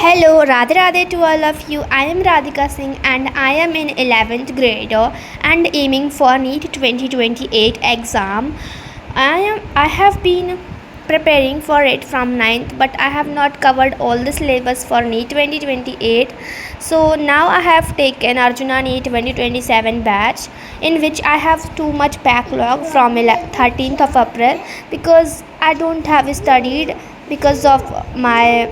Hello, Radhe Radhe to all of you. I am Radhika Singh and I am in 11th grade and aiming for NEET 2028 exam. I have been preparing for it from ninth, but I have not covered all the syllabus for NEET 2028. So now I have taken Arjuna NEET 2027 batch, in which I have too much backlog from 13th of April because I don't have studied because of my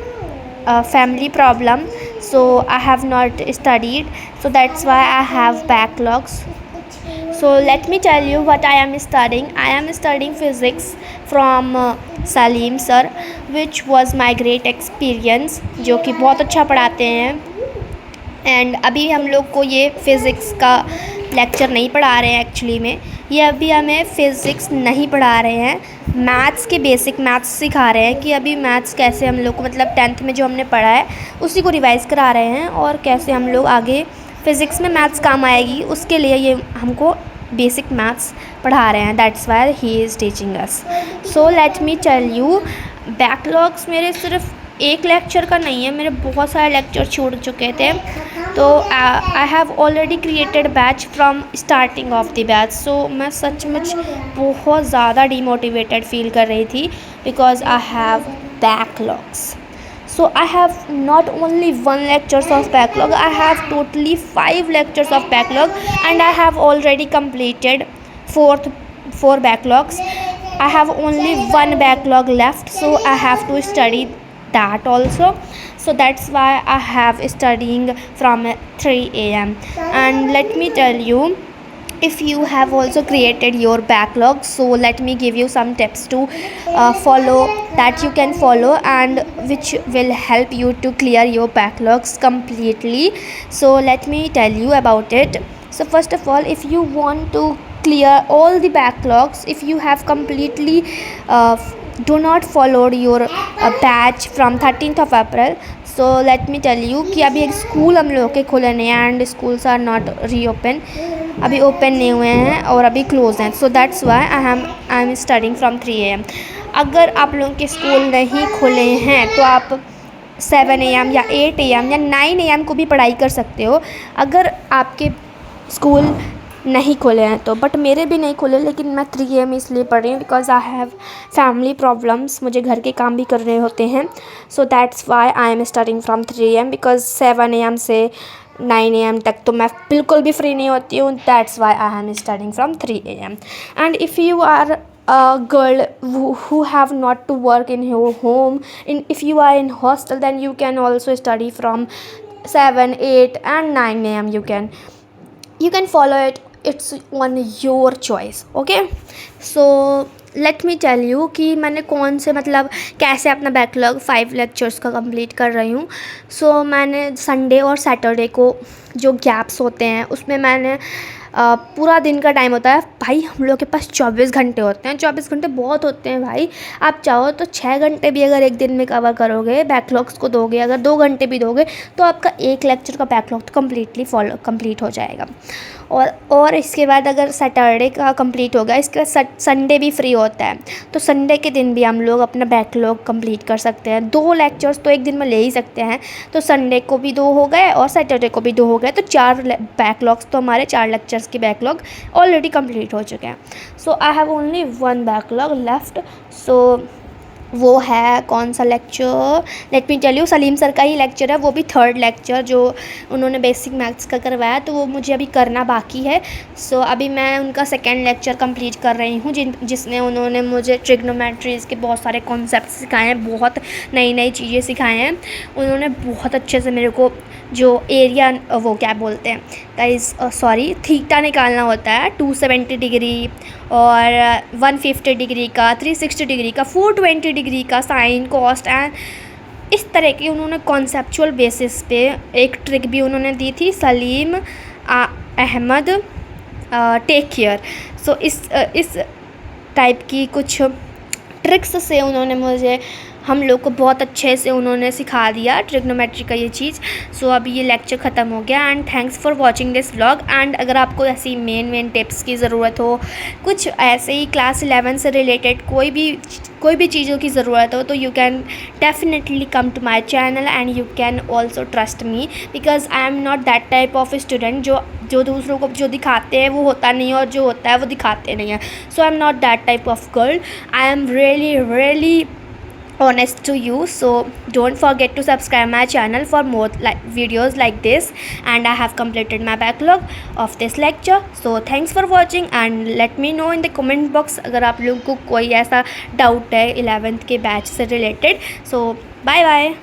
family problem. So I have not studied, so that's why I have backlogs. So let me tell you what I am studying. I am studying physics from Salim sir, which was my great experience, जो कि बहुत अच्छा पढ़ाते हैं. And अभी हम लोग को ये फ़िज़िक्स का लेक्चर नहीं पढ़ा रहे हैं. एक्चुअली में ये अभी हमें फ़िज़िक्स नहीं पढ़ा रहे हैं, मैथ्स के बेसिक मैथ्स सिखा रहे हैं कि अभी मैथ्स कैसे हम लोग को मतलब 10th में जो हमने पढ़ा है उसी को रिवाइज़ करा रहे हैं और कैसे हम लोग आगे फ़िज़िक्स में मैथ्स काम आएगी उसके लिए ये हमको बेसिक मैथ्स पढ़ा रहे हैं. That's why he is teaching us. So let me tell you, backlogs मेरे सिर्फ एक लेक्चर का नहीं है, मेरे बहुत सारे लेक्चर छूट चुके थे. तो I have already created batch from starting of the batch. So मैं सचमुच बहुत ज़्यादा डीमोटिवेटेड फील कर रही थी because I have backlogs. So I have not only one lectures of backlog, I have totally 5 lectures of backlog and I have already completed four backlogs. I have only one backlog left, so I have to study that also. So that's why I have studying from 3 a.m. And let me tell you, if you have also created your backlog, so let me give you some tips to follow, that you can follow and which will help you to clear your backlogs completely. So let me tell you about it. So first of all, if you want to clear all the backlogs, if you have completely do not followed your batch from 13th of April, so let me tell you कि अभी एक school हम लोग के खुले नहीं हैं and schools are not reopen, अभी ओपन नहीं हुए हैं और अभी क्लोज हैं. So that's why I am studying from 3 AM. अगर आप लोगों के स्कूल नहीं खुले हैं तो आप 7 AM या 8 AM या 9 AM को भी पढ़ाई कर सकते हो अगर आपके स्कूल नहीं खुले हैं तो. बट मेरे भी नहीं खुले, लेकिन मैं 3 AM इसलिए पढ़ रही हूँ because I have family problems, मुझे घर के काम भी करने होते हैं. So that's why I am starting from 3 AM because 7 AM से 9 AM तक तो मैं बिल्कुल भी फ्री नहीं होती हूँ. That's why I am starting from 3 AM. And if you are a girl who have not to work in your home, if you are in hostel, then you can also study from 7, 8 and 9 AM. You can follow it. It's on your choice. Okay, so let me tell you कि मैंने कौन से मतलब कैसे अपना backlog 5 lectures का complete कर रही हूँ. सो मैंने संडे और सैटरडे को जो गैप्स होते हैं उसमें मैंने पूरा दिन का टाइम होता है भाई. हम लोग के पास 24 घंटे होते हैं. 24 घंटे बहुत होते हैं भाई. आप चाहो तो 6 घंटे भी अगर एक दिन में कवर करोगे, बैकलॉग्स को दोगे, अगर 2 घंटे भी दोगे तो आपका एक लेक्चर का बैकलॉग तो कंप्लीट हो जाएगा. और इसके बाद अगर सैटरडे का कंप्लीट हो गया, इसके बाद संडे भी फ्री होता है तो संडे के दिन भी हम लोग अपना बैकलॉग कंप्लीट कर सकते हैं. 2 लेक्चर्स तो एक दिन में ले ही सकते हैं, तो संडे को भी 2 हो गए और सैटरडे को भी 2 हो गए, तो 4 बैकलॉग्स तो हमारे 4 लेक्चर्स के बैकलॉग ऑलरेडी कंप्लीट हो चुके हैं. So I have only 1 backlog left. So वो है कौन सा lecture, let me tell you, Salim sir का ही लेक्चर है, वो भी 3rd लेक्चर जो उन्होंने बेसिक मैथ्स का करवाया, तो वो मुझे अभी करना बाकी है. सो अभी मैं उनका 2nd लेक्चर कंप्लीट कर रही हूँ जिसमें उन्होंने मुझे ट्रिग्नोमेट्रीज़ के बहुत सारे कॉन्सेप्ट सिखाए हैं, बहुत नई नई चीज़ें सिखाए हैं. उन्होंने बहुत अच्छे से मेरे को जो एरिया वो क्या बोलते हैं गाइस, सॉरी, थीटा निकालना होता है 270 डिग्री और 150 डिग्री का, 360 डिग्री का, 420 डिग्री का, साइन, कॉस्ट एंड इस तरह की उन्होंने कॉन्सेप्चुअल बेसिस पे एक ट्रिक भी उन्होंने दी थी. Salim Ahmed take care. So इस टाइप की कुछ ट्रिक्स से उन्होंने मुझे हम लोग को बहुत अच्छे से उन्होंने सिखा दिया ट्रिग्नोमेट्री का ये चीज़। सो अभी ये लेक्चर ख़त्म हो गया and thanks for watching this vlog. And अगर आपको ऐसी मेन टिप्स की ज़रूरत हो, कुछ ऐसे ही क्लास 11 से रिलेटेड कोई भी चीज़ों की ज़रूरत हो, तो you can definitely come to my channel and you can also trust me, because I am not that type of student जो दूसरों को जो दिखाते हैं वो होता नहीं है और जो होता है वो दिखाते नहीं है। So I am not that type of girl, I am really honest to you. So don't forget to subscribe my channel for more videos like this, and I have completed my backlog of this lecture. So thanks for watching and let me know in the comment box अगर आप लोगों को कोई ऐसा doubt है 11th के batch से related. So bye bye.